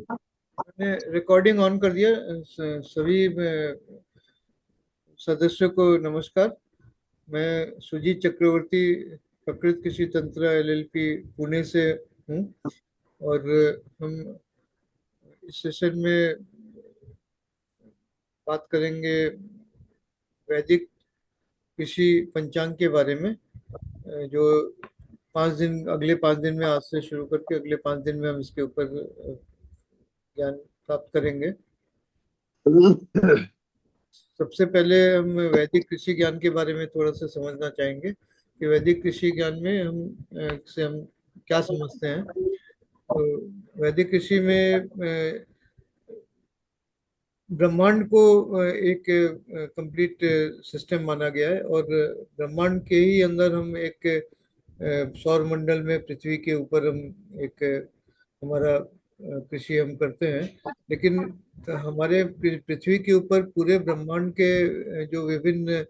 मैंने recording on कर दिया। सभी सदस्यों को नमस्कार। मैं सुजीत चक्रवर्ती, प्रकृत कृषि तंत्र एलएलपी पुणे से हूँ। और हम इस सेशन में बात करेंगे वैदिक कृषि पंचांग के बारे में, जो 5 दिन, अगले 5 दिन में, आज से शुरू करके अगले 5 दिन में हम इसके ऊपर ज्ञान प्राप्त करेंगे। सबसे पहले हम वैदिक कृषि ज्ञान के बारे में थोड़ा सा समझना चाहेंगे कि वैदिक कृषि ज्ञान में हम क्या समझते हैं। तो वैदिक कृषि में ब्रह्मांड को एक कंप्लीट सिस्टम माना गया है, और ब्रह्मांड के ही अंदर हम एक सौर मंडल में पृथ्वी के ऊपर हम एक हमारा कृषि हम करते हैं। लेकिन हमारे पृथ्वी के ऊपर पूरे ब्रह्मांड के जो विभिन्न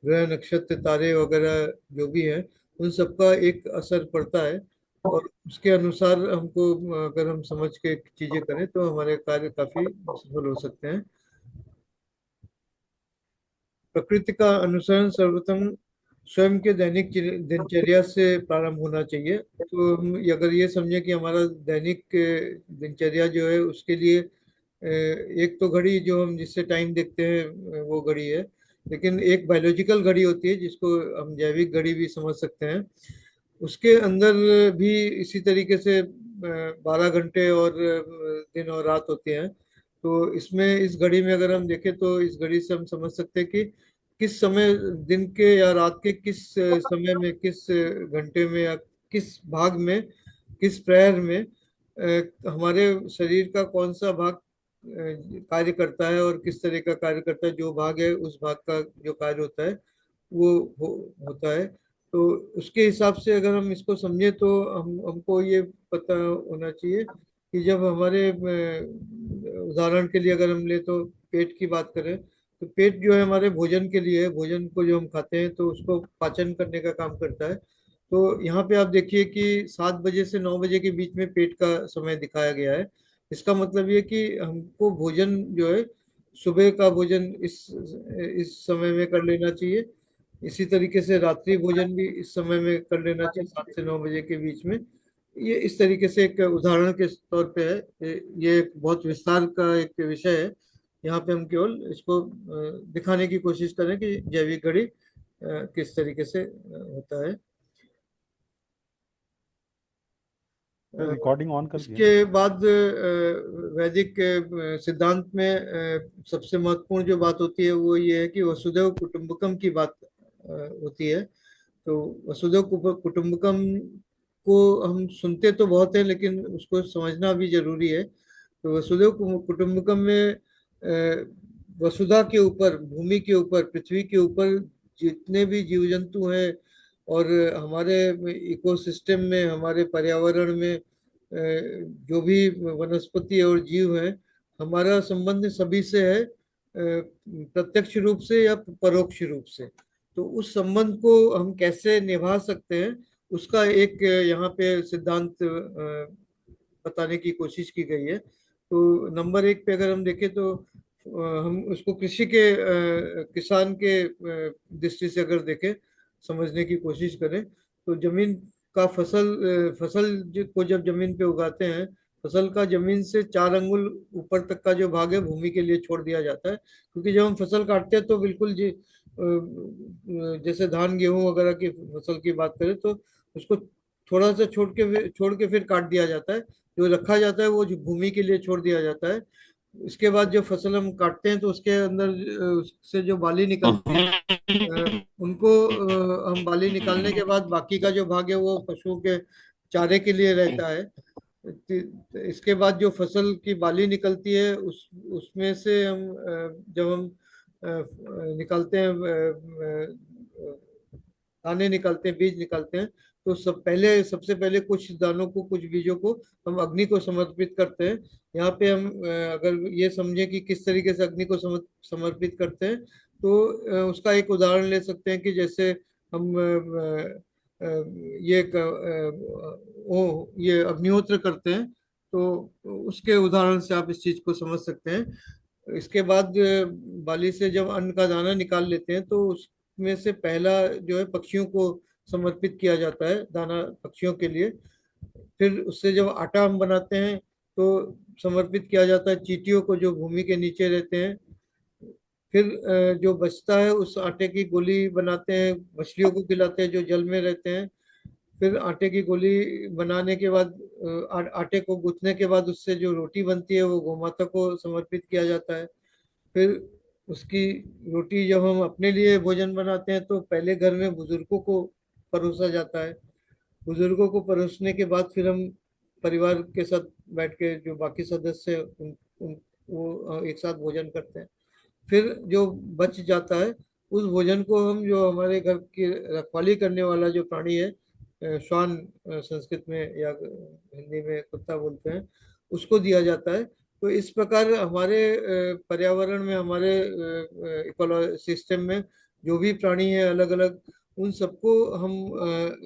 ग्रह नक्षत्र तारे वगैरह जो भी हैं, उन सबका एक असर पड़ता है। और उसके अनुसार हमको अगर हम समझ के चीजें करें तो हमारे कार्य काफी सफल हो सकते हैं। प्रकृति का अनुसरण सर्वप्रथम स्वयं के दैनिक दिनचर्या से प्रारंभ होना चाहिए। तो हम अगर ये समझें कि हमारा दैनिक दिनचर्या जो है, उसके लिए एक तो घड़ी जो हम जिससे टाइम देखते हैं, वो घड़ी है। लेकिन एक बायोलॉजिकल घड़ी होती है जिसको हम जैविक घड़ी भी समझ सकते हैं। उसके अंदर भी इसी तरीके से 12 घंटे और दिन और रात होते हैं। तो इसमें इस घड़ी में अगर हम देखें तो इस घड़ी से हम समझ सकते हैं कि किस समय, दिन के या रात के किस समय में, किस घंटे में या किस भाग में, किस प्रहर में हमारे शरीर का कौन सा भाग कार्य करता है और किस तरह का कार्य करता है। जो भाग है उस भाग का जो कार्य होता है वो होता है। तो उसके हिसाब से अगर हम इसको समझे तो हमको ये पता होना चाहिए कि जब हमारे उदाहरण के लिए अगर हम ले तो पेट की बात करें, तो पेट जो है हमारे भोजन के लिए है। भोजन को जो हम खाते हैं तो उसको पाचन करने का काम करता है। तो यहाँ पे आप देखिए कि 7 बजे से 9 बजे के बीच में पेट का समय दिखाया गया है। इसका मतलब ये कि हमको भोजन जो है, सुबह का भोजन इस समय में कर लेना चाहिए। इसी तरीके से रात्रि भोजन भी इस समय में कर लेना चाहिए, 7 से 9 बजे के बीच में। ये इस तरीके से एक उदाहरण के तौर पे है। ये एक बहुत विस्तार का एक विषय है। यहाँ पे हम केवल इसको दिखाने की कोशिश करें कि जैविक घड़ी किस तरीके से होता है। अ, रिकॉर्डिंग ऑन कर दिया। इसके बाद वैदिक सिद्धांत में सबसे महत्वपूर्ण जो बात होती है वो ये है कि वसुधैव कुटुंबकम की बात होती है। तो वसुधैव कुटुंबकम को हम सुनते तो बहुत है, लेकिन उसको समझना भी जरूरी है। तो वसुधैव कुटुंबकम में वसुधा के ऊपर, भूमि के ऊपर, पृथ्वी के ऊपर जितने भी जीव जंतु हैं और हमारे इकोसिस्टम में, हमारे पर्यावरण में जो भी वनस्पति और जीव हैं, हमारा संबंध सभी से है, प्रत्यक्ष रूप से या परोक्ष रूप से। तो उस संबंध को हम कैसे निभा सकते हैं, उसका एक यहाँ पे सिद्धांत बताने की कोशिश की गई है। तो नंबर 1 पे अगर हम देखें तो हम उसको कृषि के किसान के दृष्टि से अगर देखें, समझने की कोशिश करें, तो जमीन का को जब जमीन पे उगाते हैं, फसल का जमीन से 4 अंगुल ऊपर तक का जो भाग है भूमि के लिए छोड़ दिया जाता है। क्योंकि जब हम फसल काटते हैं तो बिल्कुल जी जैसे धान गेहूं वगैरह की फसल की बात करें तो उसको थोड़ा सा छोड़ के फिर काट दिया जाता है। जो रखा जाता है वो जो भूमि के लिए छोड़ दिया जाता है। इसके बाद जो फसल हम काटते हैं तो उसके अंदर से जो बाली निकलती है, उनको हम बाली निकालने के बाद बाकी का जो भाग है वो पशुओं के चारे के लिए रहता है। इसके बाद जो फसल की बाली निकलती है उसमें से जब हम निकालते हैं, दाने निकालते हैं, बीज निकालते हैं, तो सबसे पहले कुछ दानों को, कुछ बीजों को हम अग्नि को समर्पित करते हैं। यहाँ पे हम अगर ये समझें कि किस तरीके से अग्नि को समर्पित करते हैं, तो उसका एक उदाहरण ले सकते हैं कि जैसे हम ये अग्निहोत्र करते हैं। तो उसके उदाहरण से आप इस चीज को समझ सकते हैं। इसके बाद बाली से जब अन्न का दाना निकाल लेते हैं तो उसमें से पहला जो है पक्षियों को समर्पित किया जाता है, दाना पक्षियों के लिए। फिर उससे जब आटा हम बनाते हैं तो समर्पित किया जाता है चींटियों को जो भूमि के नीचे रहते हैं। फिर जो बचता है उस आटे की गोली बनाते हैं, मछलियों को खिलाते हैं जो जल में रहते हैं। फिर आटे की गोली बनाने के बाद आटे को गूंथने के बाद उससे जो रोटी बनती है वो गोमाता को समर्पित किया जाता है। फिर उसकी रोटी जब हम अपने लिए भोजन बनाते हैं तो पहले घर में बुजुर्गों को परोसा जाता है। बुजुर्गों को परोसने के बाद फिर हम परिवार के साथ बैठ के जो बाकी सदस्य हैं, वो एक साथ भोजन करते हैं। फिर जो बच जाता है उस भोजन को हम जो हमारे घर की रखवाली करने वाला जो प्राणी है, श्वान संस्कृत में या हिंदी में कुत्ता बोलते हैं, उसको दिया जाता है। तो इस प्रकार हमारे पर्यावरण में, हमारे इकोलॉजी सिस्टम में जो भी प्राणी है अलग अलग, उन सबको हम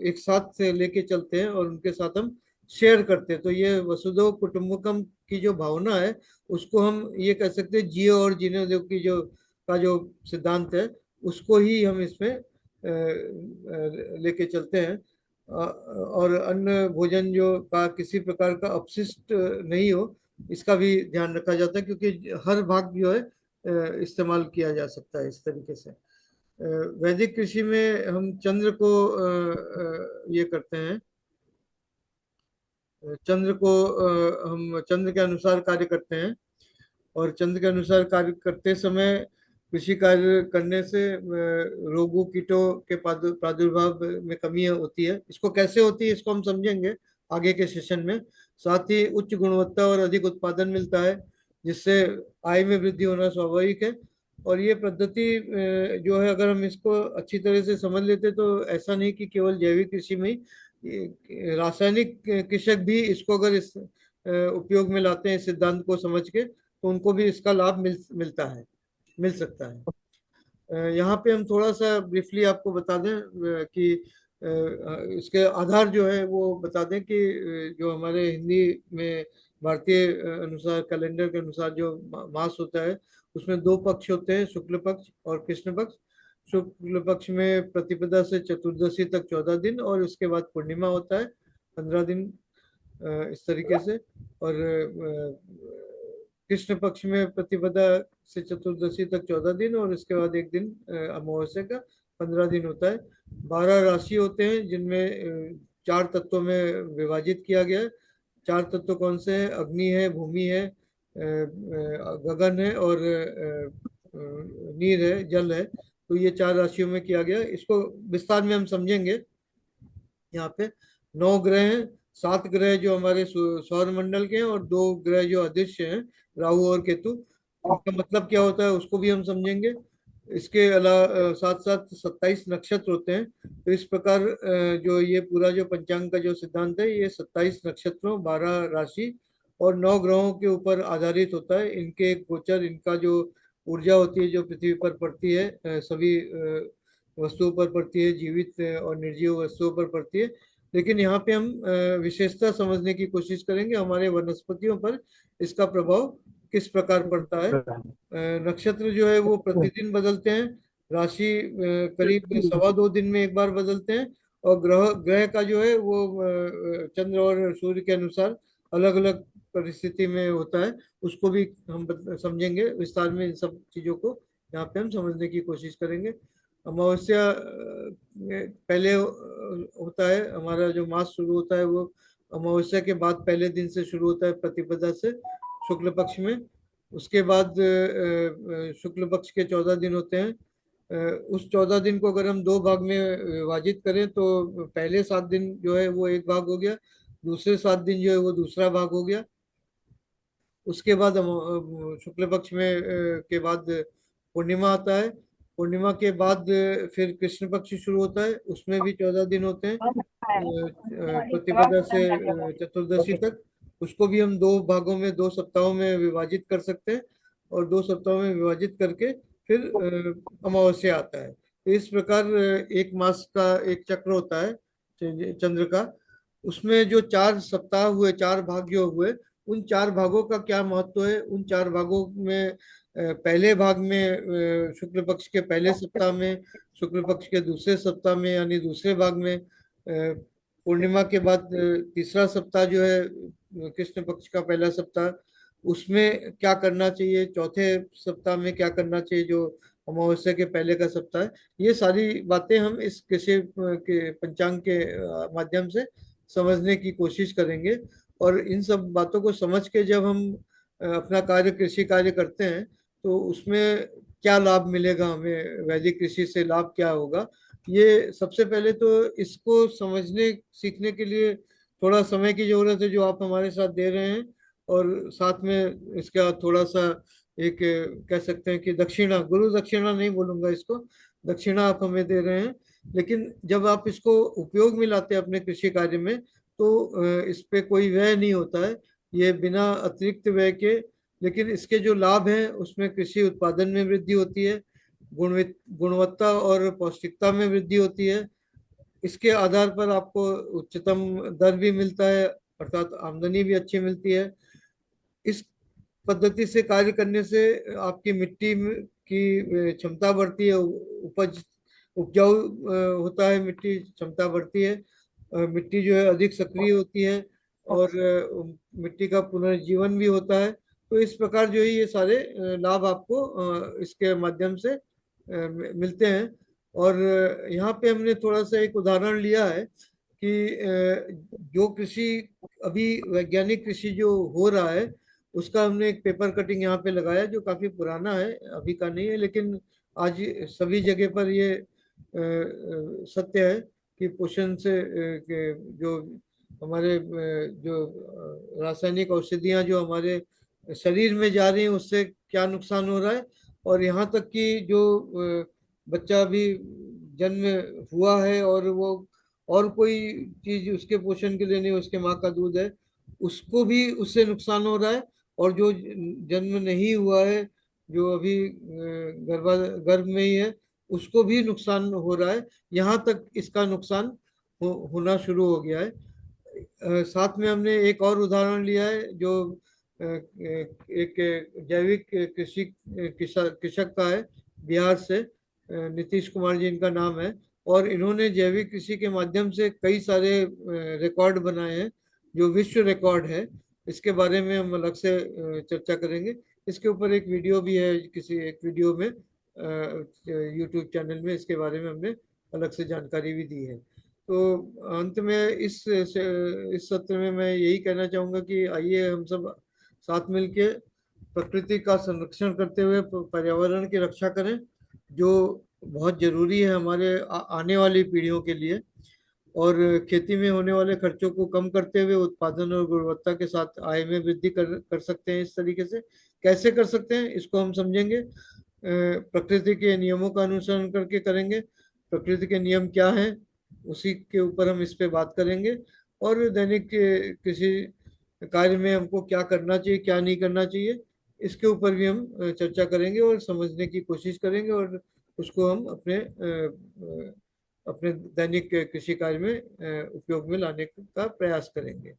एक साथ से लेके चलते हैं और उनके साथ हम शेयर करते हैं। तो ये वसुधैव कुटुंबकम की जो भावना है उसको हम ये कह सकते हैं जियो और जीने दो की जो का जो सिद्धांत है उसको ही हम इसमें लेके चलते हैं। और अन्न भोजन जो का किसी प्रकार का अपशिष्ट नहीं हो, इसका भी ध्यान रखा जाता है, क्योंकि हर भाग जो है इस्तेमाल किया जा सकता है इस तरीके से। वैदिक कृषि में हम चंद्र को ये करते हैं, चंद्र को हम चंद्र के अनुसार कार्य करते हैं। और चंद्र के अनुसार कार्य करते समय कृषि कार्य करने से रोगों कीटों के प्रादुर्भाव में कमी होती है। इसको कैसे होती है इसको हम समझेंगे आगे के सेशन में। साथ ही उच्च गुणवत्ता और अधिक उत्पादन मिलता है, जिससे आय में वृद्धि होना स्वाभाविक है। और ये पद्धति जो है, अगर हम इसको अच्छी तरह से समझ लेते तो ऐसा नहीं कि केवल जैविक कृषि में ही, रासायनिक कृषक भी इसको अगर इस उपयोग में लाते हैं इस सिद्धांत को समझ के, तो उनको भी इसका लाभ मिलता है, मिल सकता है। यहाँ पे हम थोड़ा सा ब्रीफली आपको बता दें कि इसके आधार जो है वो बता दें कि जो हमारे हिंदी में भारतीय अनुसार कैलेंडर के अनुसार जो मास होता है उसमें दो पक्ष होते हैं, शुक्ल पक्ष और कृष्ण पक्ष। शुक्ल पक्ष में प्रतिपदा से चतुर्दशी तक 14 दिन, और उसके बाद पूर्णिमा होता है 15 दिन, इस तरीके से। और कृष्ण पक्ष में प्रतिपदा से चतुर्दशी तक 14 दिन, और इसके बाद एक दिन अमावस्या का 15 दिन होता है। 12 राशि होते हैं जिनमें 4 तत्वों में विभाजित किया गया है। 4 तत्व कौन से हैं? अग्नि है, भूमि है, गगन है, और नीर है, जल है। तो ये 4 राशियों में किया गया। इसको विस्तार में हम समझेंगे। यहाँ पे 9 ग्रह हैं। 7 ग्रह जो हमारे सौर मंडल के हैं, और 2 ग्रह जो अदृश्य हैं, राहु और केतु। इनका मतलब क्या होता है उसको भी हम समझेंगे। इसके अलावा साथ साथ 27 नक्षत्र होते हैं। तो इस प्रकार जो ये पूरा जो पंचांग का जो सिद्धांत है, ये 27 नक्षत्रों, 12 राशि और 9 ग्रहों के ऊपर आधारित होता है। इनके गोचर, इनका जो ऊर्जा होती है जो पृथ्वी पर पड़ती है, सभी वस्तुओं पर पड़ती है, जीवित और निर्जीव वस्तुओं पर पड़ती है। लेकिन यहाँ पे हम विशेषता समझने की कोशिश करेंगे, हमारे वनस्पतियों पर इसका प्रभाव किस प्रकार पड़ता है। नक्षत्र जो है वो प्रतिदिन बदलते हैं। राशि करीब 2.25 दिन में एक बार बदलते हैं। और ग्रह ग्रह का जो है वो चंद्र और सूर्य के अनुसार अलग अलग परिस्थिति में होता है। उसको भी हम समझेंगे विस्तार में। इन सब चीजों को यहाँ पे हम समझने की कोशिश करेंगे। अमावस्या पहले होता है, हमारा जो मास शुरू होता है वो अमावस्या के बाद पहले दिन से शुरू होता है, प्रतिपदा से, शुक्ल पक्ष में। उसके बाद शुक्ल पक्ष के 14 दिन होते हैं। उस 14 दिन को अगर हम 2 भाग में विभाजित करें तो पहले 7 दिन जो है वो एक भाग हो गया, दूसरे 7 दिन जो है वो दूसरा भाग हो गया। उसके बाद शुक्ल पक्ष में के बाद पूर्णिमा आता है। पूर्णिमा के बाद फिर कृष्ण पक्ष शुरू होता है, उसमें भी 14 दिन होते हैं, प्रतिपदा से चतुर्दशी तक। उसको भी हम 2 भागों में, 2 सप्ताहों में विभाजित कर सकते हैं। और 2 सप्ताहों में विभाजित करके फिर अमावस्या आता है। तो इस प्रकार एक मास का एक चक्र होता है चंद्र का। उसमें जो 4 सप्ताह हुए, 4 भाग जो हुए, उन चार भागों का क्या महत्व है, उन चार भागों में पहले भाग में शुक्ल पक्ष के पहले सप्ताह में, शुक्ल पक्ष के दूसरे सप्ताह में यानी दूसरे भाग में, पूर्णिमा के बाद तीसरा सप्ताह जो है कृष्ण पक्ष का पहला सप्ताह, उसमें क्या करना चाहिए, चौथे सप्ताह में क्या करना चाहिए जो अमावस्या के पहले का सप्ताह है। ये सारी बातें हम इस कृषि के पंचांग के माध्यम से समझने की कोशिश करेंगे। और इन सब बातों को समझ के जब हम अपना कार्य, कृषि कार्य करते हैं, तो उसमें क्या लाभ मिलेगा हमें, वैदिक कृषि से लाभ क्या होगा, ये सबसे पहले तो इसको समझने सीखने के लिए थोड़ा समय की जरूरत है जो आप हमारे साथ दे रहे हैं। और साथ में इसका थोड़ा सा एक कह सकते हैं कि दक्षिणा, गुरु दक्षिणा नहीं बोलूंगा इसको, दक्षिणा आप हमें दे रहे हैं। लेकिन जब आप इसको उपयोग में लाते हैं अपने कृषि कार्य में, तो इस पे कोई व्यय नहीं होता है, ये बिना अतिरिक्त व्यय के। लेकिन इसके जो लाभ हैं उसमें कृषि उत्पादन में वृद्धि होती है, गुणवत्ता और पौष्टिकता में वृद्धि होती है। इसके आधार पर आपको उच्चतम दर भी मिलता है, अर्थात आमदनी भी अच्छी मिलती है। इस पद्धति से कार्य करने से आपकी मिट्टी की क्षमता बढ़ती है, उपज उपजाऊ होता है, मिट्टी क्षमता बढ़ती है, मिट्टी जो है अधिक सक्रिय होती है, और मिट्टी का पुनर्जीवन भी होता है। तो इस प्रकार जो है ये सारे लाभ आपको इसके माध्यम से मिलते हैं। और यहाँ पे हमने थोड़ा सा एक उदाहरण लिया है कि जो कृषि अभी वैज्ञानिक कृषि जो हो रहा है, उसका हमने एक पेपर कटिंग यहाँ पे लगाया जो काफी पुराना है, अभी का नहीं है, लेकिन आज सभी जगह पर ये सत्य है कि पोषण से जो हमारे जो रासायनिक औषधियां जो हमारे शरीर में जा रही हैं उससे क्या नुकसान हो रहा है। और यहाँ तक कि जो बच्चा भी जन्म हुआ है और वो और कोई चीज उसके पोषण के लिए नहीं, उसके माँ का दूध है, उसको भी उससे नुकसान हो रहा है। और जो जन्म नहीं हुआ है, जो अभी गर्भ में ही है, उसको भी नुकसान हो रहा है। यहाँ तक इसका नुकसान होना शुरू हो गया है। साथ में हमने एक और उदाहरण लिया है जो एक जैविक कृषि कृषक का है, बिहार से नीतीश कुमार जी इनका नाम है। और इन्होंने जैविक कृषि के माध्यम से कई सारे रिकॉर्ड बनाए हैं जो विश्व रिकॉर्ड है। इसके बारे में हम अलग से चर्चा करेंगे। इसके ऊपर एक वीडियो भी है, किसी एक वीडियो में यूट्यूब चैनल में इसके बारे में हमने अलग से जानकारी भी दी है। तो अंत में इस सत्र में मैं यही कहना चाहूंगा कि आइए हम सब साथ मिलके प्रकृति का संरक्षण करते हुए पर्यावरण की रक्षा करें, जो बहुत जरूरी है हमारे आने वाली पीढ़ियों के लिए। और खेती में होने वाले खर्चों को कम करते हुए उत्पादन और गुणवत्ता के साथ आय में वृद्धि कर सकते हैं। इस तरीके से कैसे कर सकते हैं इसको हम समझेंगे, प्रकृति के नियमों का अनुसरण करके करेंगे। प्रकृति के नियम क्या हैं उसी के ऊपर हम इस पे बात करेंगे। और दैनिक किसी कार्य में हमको क्या करना चाहिए, क्या नहीं करना चाहिए, इसके ऊपर भी हम चर्चा करेंगे और समझने की कोशिश करेंगे, और उसको हम अपने दैनिक कृषि कार्य में उपयोग में लाने का प्रयास करेंगे।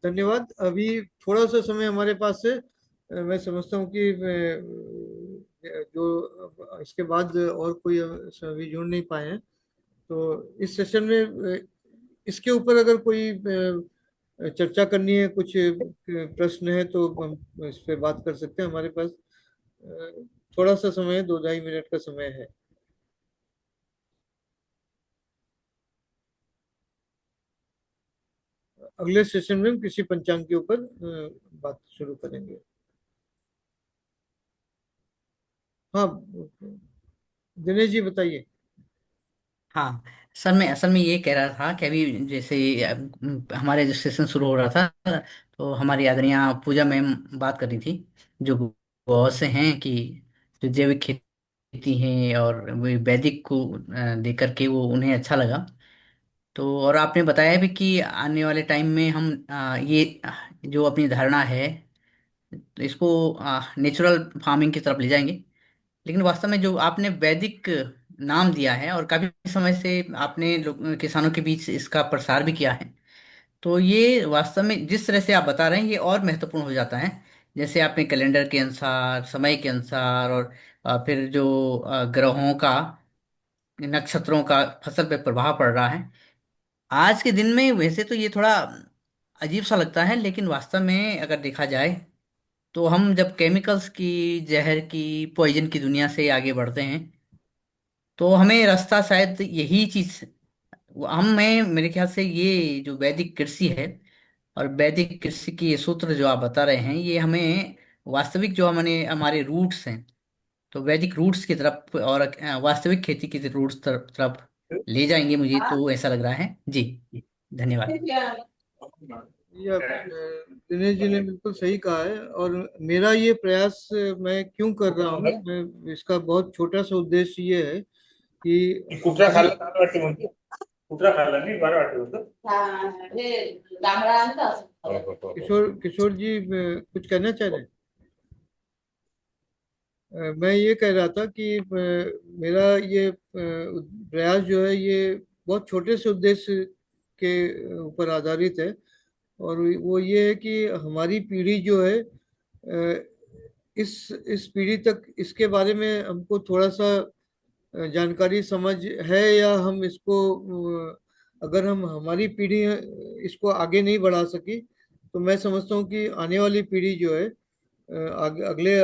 धन्यवाद। अभी थोड़ा सा समय हमारे पास है, मैं समझता हूँ कि जो इसके बाद और कोई अभी जुड़ नहीं पाए हैं, तो इस सेशन में इसके ऊपर अगर कोई चर्चा करनी है, कुछ प्रश्न है, तो हम इस पे बात कर सकते हैं। हमारे पास थोड़ा सा समय है, 2-2.5 मिनट का समय है। अगले सेशन में हम कृषि पंचांग के ऊपर बात शुरू करेंगे। हाँ, दिनेश जी बताइए। हाँ सर, मैं असल में ये कह रहा था कि अभी जैसे हमारे जो सेशन शुरू हो रहा था, तो हमारी आदरणीय पूजा मैम बात कर रही थी, जो बहुत से हैं कि जो जैविक खेती है और वो वैदिक को देकर के वो उन्हें अच्छा लगा। तो और आपने बताया भी कि आने वाले टाइम में हम ये जो अपनी धारणा है, तो इसको नेचुरल फार्मिंग की तरफ ले जाएंगे। लेकिन वास्तव में जो आपने वैदिक नाम दिया है और काफी समय से आपने किसानों के बीच इसका प्रसार भी किया है। तो ये वास्तव में जिस तरह से आप बता रहे हैं ये और महत्वपूर्ण हो जाता है। जैसे आपने कैलेंडर के अनुसार, समय के अनुसार, और फिर जो ग्रहों का, नक्षत्रों का फसल पे प्रभाव पड़ रहा है। आज के दिन में वैसे तो ये थोड़ा अजीब सा लगता है, लेकिन वास्तव में अगर देखा जाए तो हम जब केमिकल्स की, जहर की, पॉइजन की दुनिया से आगे बढ़ते हैं तो हमें रास्ता शायद यही चीज, हम मैं मेरे ख्याल से ये जो वैदिक कृषि है और वैदिक कृषि की ये सूत्र जो आप बता रहे हैं, ये हमें वास्तविक जो हमारे हमारे रूट्स हैं, तो वैदिक रूट्स की तरफ और वास्तविक खेती की रूट्स तरफ ले जाएंगे, मुझे तो ऐसा लग रहा है जी। धन्यवाद। ये दिनेश जी ने बिल्कुल सही कहा है। और मेरा ये प्रयास मैं क्यों कर रहा हूँ, मैं इसका बहुत छोटा सा उद्देश्य ये है कि कुत्रा हमारी खाल्ला बारा वाटी म्हणते. कुत्रा खाल्ला नाही बारा वाटी होतं. किशोर किशोर जी कुछ कहना चाह रहे हैं? मैं ये कह रहा था कि मेरा ये प्रयास जो है ये बहुत छोटे से उद्देश्य के ऊपर आधारित है। और वो ये है कि हमारी पीढ़ी जो है इस पीढ़ी तक इसके बारे में हमको थोड़ा सा जानकारी समझ है, या हम इसको अगर हम हमारी पीढ़ी इसको आगे नहीं बढ़ा सकी, तो मैं समझता हूँ कि आने वाली पीढ़ी जो है अगले